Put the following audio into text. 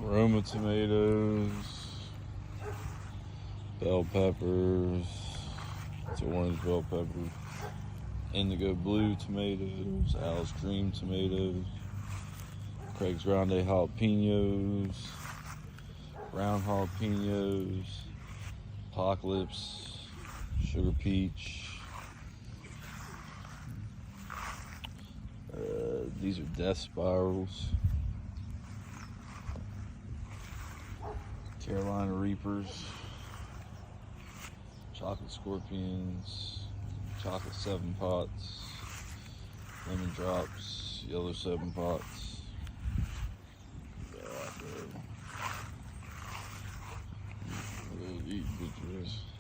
Roma tomatoes, bell peppers, it's orange bell pepper, indigo blue tomatoes, Al's cream tomatoes, Craig's Grande jalapenos, round jalapenos, Apocalypse, sugar peach. These are death spirals, Carolina Reapers, chocolate scorpions, chocolate 7 pots, lemon drops, yellow 7 pots. Yeah, bro. Eat pictures.